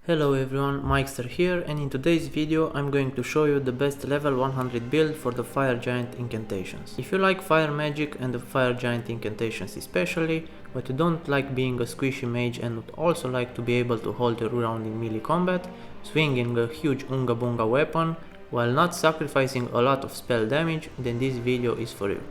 Hello everyone, Mikester here, and in today's video I'm going to show you the best level 100 build for the Fire Giant incantations. If you like fire magic and the Fire Giant incantations especially, but you don't like being a squishy mage and would also like to be able to hold your ground in melee combat, swinging a huge Unga Bunga weapon while not sacrificing a lot of spell damage, then this video is for you.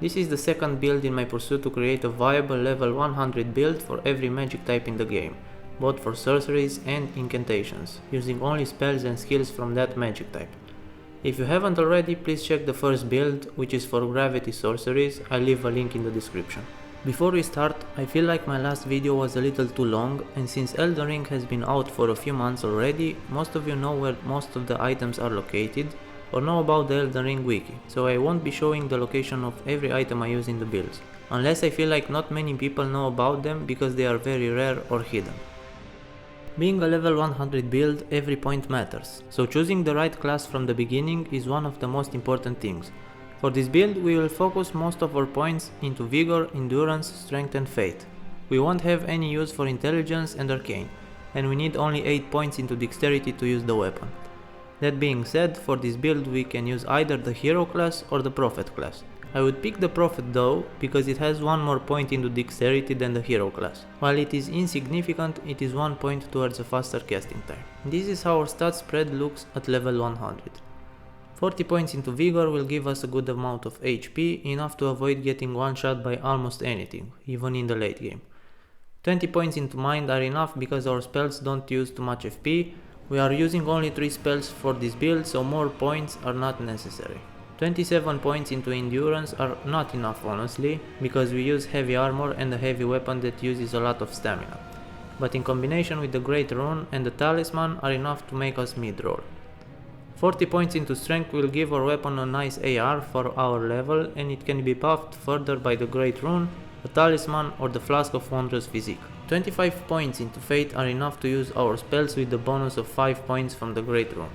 This is the second build in my pursuit to create a viable level 100 build for every magic type in the game, both for sorceries and incantations, using only spells and skills from that magic type. If you haven't already, please check the first build, which is for gravity sorceries. I'll leave a link in the description. Before we start, I feel like my last video was a little too long, and since Elden Ring has been out for a few months already, most of you know where most of the items are located, or know about the Elden Ring wiki, so I won't be showing the location of every item I use in the builds, unless I feel like not many people know about them because they are very rare or hidden. Being a level 100 build, every point matters, so choosing the right class from the beginning is one of the most important things. For this build we will focus most of our points into Vigor, Endurance, Strength and Fate. We won't have any use for Intelligence and Arcane, and we need only 8 points into Dexterity to use the weapon. That being said, for this build we can use either the Hero class or the Prophet class. I would pick the Prophet though, because it has one more point into Dexterity than the Hero class. While it is insignificant, it is 1 point towards a faster casting time. This is how our stat spread looks at level 100. 40 points into Vigor will give us a good amount of HP, enough to avoid getting one shot by almost anything, even in the late game. 20 points into Mind are enough because our spells don't use too much FP. We are using only 3 spells for this build, so more points are not necessary. 27 points into Endurance are not enough honestly, because we use heavy armor and a heavy weapon that uses a lot of stamina, but in combination with the Great Rune and the Talisman are enough to make us mid-roll. 40 points into Strength will give our weapon a nice AR for our level, and it can be buffed further by the Great Rune, the Talisman or the Flask of Wondrous Physique. 25 points into Fate are enough to use our spells with the bonus of 5 points from the Great Rune.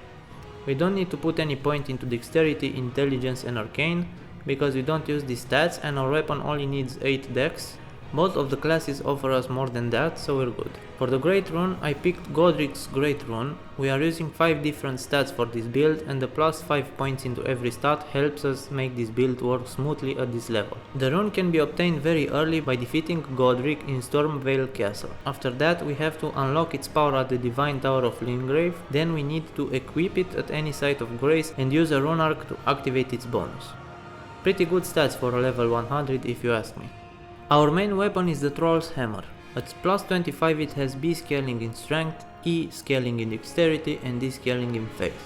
We don't need to put any point into Dexterity, Intelligence and Arcane, because we don't use these stats and our weapon only needs 8 dex. Both of the classes offer us more than that, so we're good. For the Great Rune, I picked Godric's Great Rune. We are using 5 different stats for this build, and the plus 5 points into every stat helps us make this build work smoothly at this level. The rune can be obtained very early by defeating Godric in Stormvale Castle. After that we have to unlock its power at the Divine Tower of Lingrave, then we need to equip it at any site of grace and use a rune arc to activate its bonus. Pretty good stats for a level 100 if you ask me. Our main weapon is the Troll's Hammer. At plus 25 it has B scaling in Strength, E scaling in Dexterity and D scaling in Faith.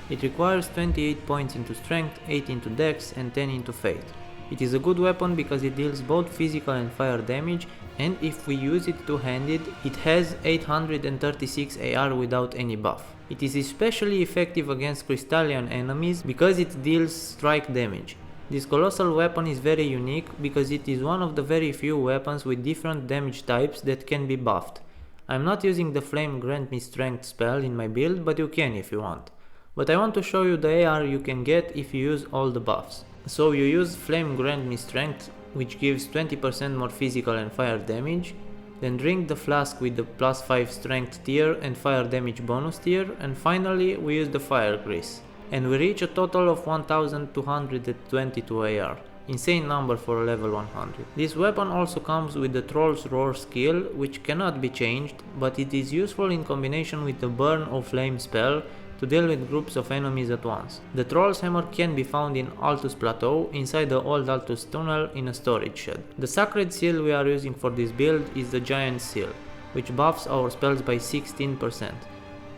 It requires 28 points into Strength, 8 into Dex and 10 into Fate. It is a good weapon because it deals both physical and fire damage, and if we use it two-handed, it has 836 AR without any buff. It is especially effective against Crystallian enemies because it deals strike damage. This colossal weapon is very unique because it is one of the very few weapons with different damage types that can be buffed. I'm not using the Flame Grant Me Strength spell in my build, but you can if you want. But I want to show you the AR you can get if you use all the buffs. So you use Flame Grant Me Strength, which gives 20% more physical and fire damage, then drink the flask with the plus 5 strength tier and fire damage bonus tier, and finally we use the Fire Grease. And we reach a total of 1222 AR, insane number for a level 100. This weapon also comes with the Troll's Roar skill, which cannot be changed, but it is useful in combination with the Burn of Flame spell to deal with groups of enemies at once. The Troll's Hammer can be found in Altus Plateau, inside the old Altus tunnel in a storage shed. The Sacred Seal we are using for this build is the Giant Seal, which buffs our spells by 16%.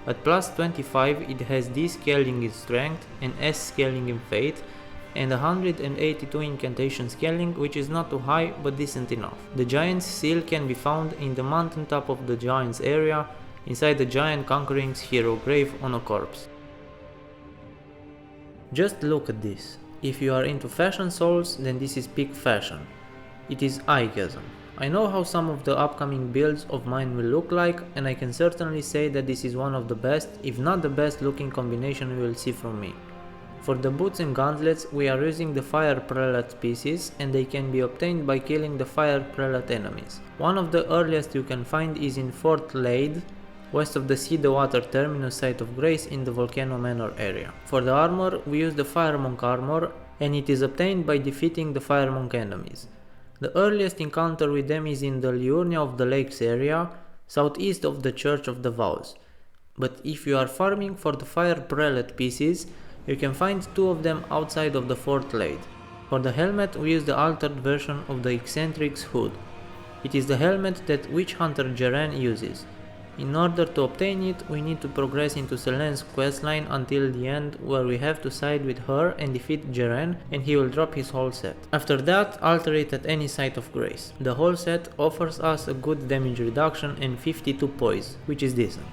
At plus 25 it has D scaling in Strength and S scaling in Fate, and 182 incantation scaling, which is not too high but decent enough. The Giant's Seal can be found in the mountaintop of the Giant's area, inside the Giant Conquering's hero grave on a corpse. Just look at this. If you are into fashion souls, then this is peak fashion. It is eye-gasm. I know how some of the upcoming builds of mine will look like, and I can certainly say that this is one of the best, if not the best looking combination you will see from me. For the boots and gauntlets we are using the Fire Prelate pieces, and they can be obtained by killing the Fire Prelate enemies. One of the earliest you can find is in Fort Lade, west of the Sea the Water terminus site of Grace in the Volcano Manor area. For the armor, we use the Fire Monk armor, and it is obtained by defeating the Fire Monk enemies. The earliest encounter with them is in the Liurnia of the Lakes area, southeast of the Church of the Vows. But if you are farming for the Fire Prelate pieces, you can find 2 of them outside of the Fort Lade. For the helmet, we use the altered version of the Eccentric's hood. It is the helmet that Witch Hunter Jeren uses. In order to obtain it, we need to progress into Selene's questline until the end, where we have to side with her and defeat Jeren, and he will drop his whole set. After that, alter it at any site of Grace. The whole set offers us a good damage reduction and 52 poise, which is decent.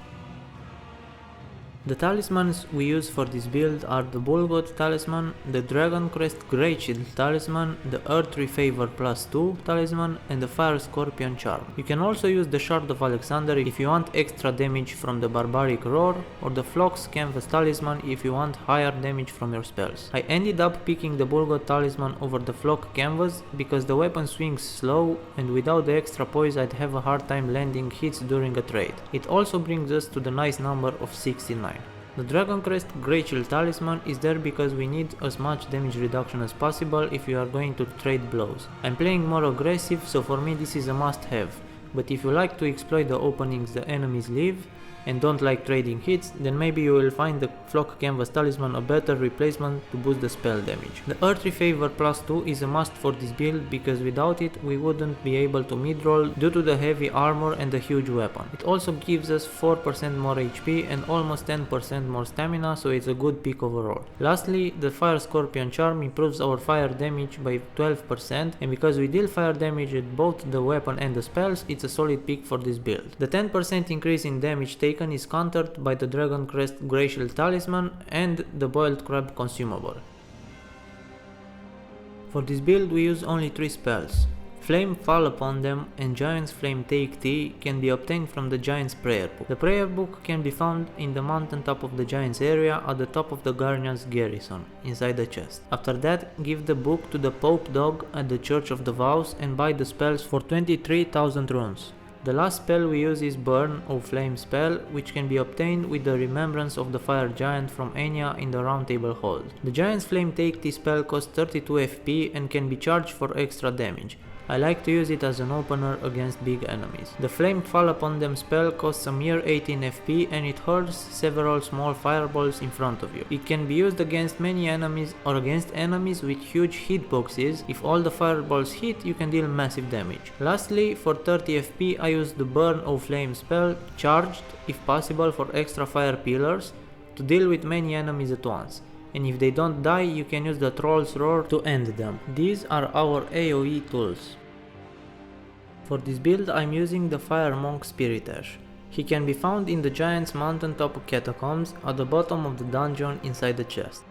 The talismans we use for this build are the Bullgoat Talisman, the Dragon Crest Great Shield Talisman, the Earthly Favor +2 Talisman, and the Fire Scorpion Charm. You can also use the Shard of Alexander if you want extra damage from the Barbaric Roar, or the Phlox Canvas Talisman if you want higher damage from your spells. I ended up picking the Bullgoat Talisman over the Phlox Canvas because the weapon swings slow, and without the extra poise I'd have a hard time landing hits during a trade. It also brings us to the nice number of 69. The Dragon Crest Great Shield Talisman is there because we need as much damage reduction as possible if you are going to trade blows. I'm playing more aggressive, so for me this is a must have, but if you like to exploit the openings the enemies leave and don't like trading hits, then maybe you will find the Flock Canvas Talisman a better replacement to boost the spell damage. The Earthly Favor +2 is a must for this build because without it we wouldn't be able to mid-roll due to the heavy armor and the huge weapon. It also gives us 4% more HP and almost 10% more stamina, so it's a good pick overall. Lastly, the Fire Scorpion Charm improves our fire damage by 12%, and because we deal fire damage with both the weapon and the spells, it's a solid pick for this build. The 10% increase in damage taken is countered by the Dragon Crest Grey Shield Talisman and the Boiled Crab consumable. For this build we use only 3 spells. Flame Fall Upon Them and Giant's Flame Take Tea can be obtained from the Giant's Prayer Book. The prayer book can be found in the mountain top of the Giant's area at the top of the Guardian's Garrison, inside the chest. After that, give the book to the Pope Dog at the Church of the Vows and buy the spells for 23,000 runes. The last spell we use is Burn or Flame spell, which can be obtained with the Remembrance of the Fire Giant from Enya in the Round Table Hold. The Giant's Flame Take Tea spell costs 32 FP and can be charged for extra damage. I like to use it as an opener against big enemies. The Flame Fall Upon Them spell costs a mere 18 FP and it hurls several small fireballs in front of you. It can be used against many enemies or against enemies with huge hitboxes. If all the fireballs hit, you can deal massive damage. Lastly, for 30 FP I use the Burn or Flame spell, charged if possible for extra fire pillars, to deal with many enemies at once. And if they don't die, you can use the Troll's Roar to end them. These are our AoE tools. For this build I'm using the Fire Monk Spirit Ash. He can be found in the Giant's Mountaintop Catacombs at the bottom of the dungeon inside the chest.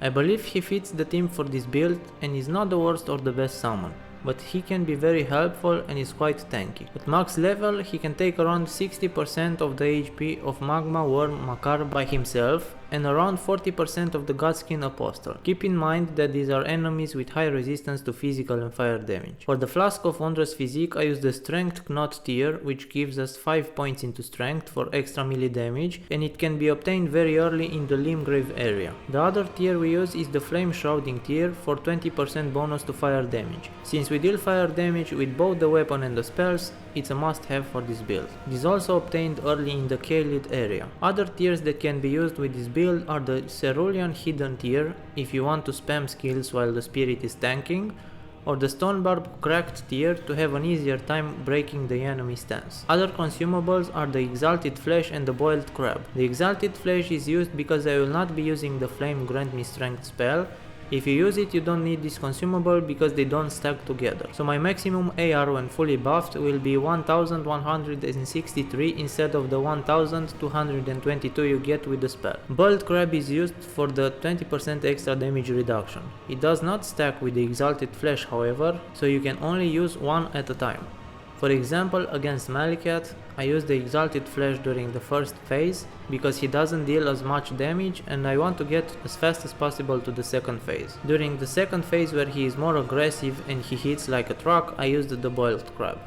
I believe he fits the theme for this build and is not the worst or the best summon, but he can be very helpful and is quite tanky. At max level he can take around 60% of the HP of Magma Worm Makar by himself and around 40% of the Godskin Apostle. Keep in mind that these are enemies with high resistance to physical and fire damage. For the Flask of Wondrous Physique I use the Strength Knot tier, which gives us 5 points into strength for extra melee damage, and it can be obtained very early in the Limgrave area. The other tier we use is the Flame Shrouding tier for 20% bonus to fire damage. Since we deal fire damage with both the weapon and the spells, it's a must have for this build. It is also obtained early in the Kaelid area. Other tiers that can be used with this build are the Cerulean Hidden tier if you want to spam skills while the spirit is tanking, or the Stonebarb Cracked tier to have an easier time breaking the enemy stance. Other consumables are the Exalted Flesh and the Boiled Crab. The Exalted Flesh is used because I will not be using the Flame Grant Me Strength spell. If you use it, you don't need this consumable because they don't stack together. So my maximum AR when fully buffed will be 1163 instead of the 1222 you get with the spell. Boiled Crab is used for the 20% extra damage reduction. It does not stack with the Exalted Flesh however, so you can only use one at a time. For example, against Malikat, I use the Exalted Flesh during the first phase because he doesn't deal as much damage and I want to get as fast as possible to the second phase. During the second phase where he is more aggressive and he hits like a truck, I used the Boiled Crab.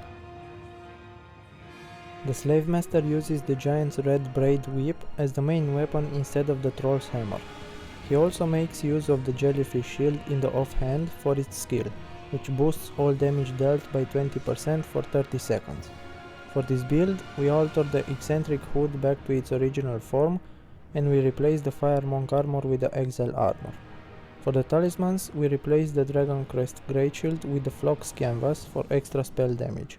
The Slavemaster uses the giant's red braid whip as the main weapon instead of the troll's hammer. He also makes use of the jellyfish shield in the offhand for its skill, which boosts all damage dealt by 20% for 30 seconds. For this build, we alter the eccentric hood back to its original form, and we replace the Fire Monk armor with the Exile armor. For the Talismans, we replace the Dragon Crest Great Shield with the Phlox canvas for extra spell damage.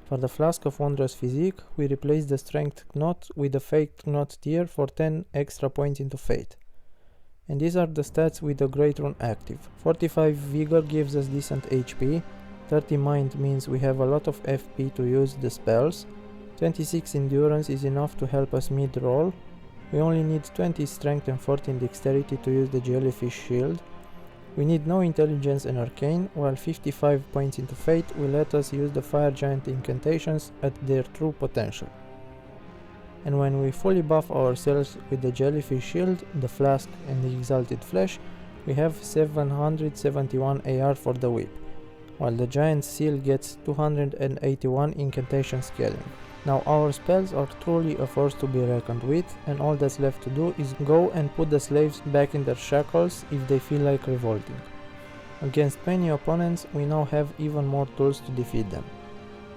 For the Flask of Wondrous Physique, we replace the Strength Knot with the Fate Knot tier for 10 extra points into Fate. And these are the stats with the Great Rune active. 45 Vigor gives us decent HP, 30 Mind means we have a lot of FP to use the spells, 26 Endurance is enough to help us mid-roll, we only need 20 Strength and 14 Dexterity to use the Jellyfish Shield, we need no Intelligence and Arcane, while 55 points into Fate will let us use the Fire Giant incantations at their true potential. And when we fully buff ourselves with the Jellyfish Shield, the Flask and the Exalted Flesh, we have 771 AR for the whip, while the Giant Seal gets 281 incantation scaling. Now our spells are truly a force to be reckoned with, and all that's left to do is go and put the slaves back in their shackles if they feel like revolting. Against many opponents, we now have even more tools to defeat them.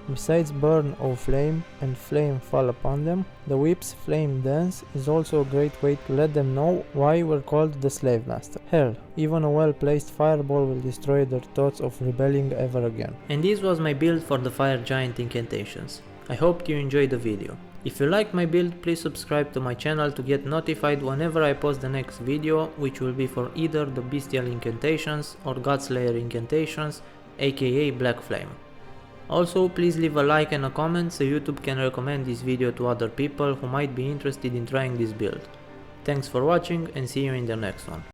Besides Burn O Flame and Flame Fall Upon Them, the whip's Flame Dance is also a great way to let them know why we're called the Slavemaster. Hell, even a well-placed fireball will destroy their thoughts of rebelling ever again. And this was my build for the Fire Giant incantations. I hope you enjoyed the video. If you like my build, please subscribe to my channel to get notified whenever I post the next video, which will be for either the Bestial incantations or Godslayer incantations, aka Black Flame. Also, please leave a like and a comment so YouTube can recommend this video to other people who might be interested in trying this build. Thanks for watching and see you in the next one.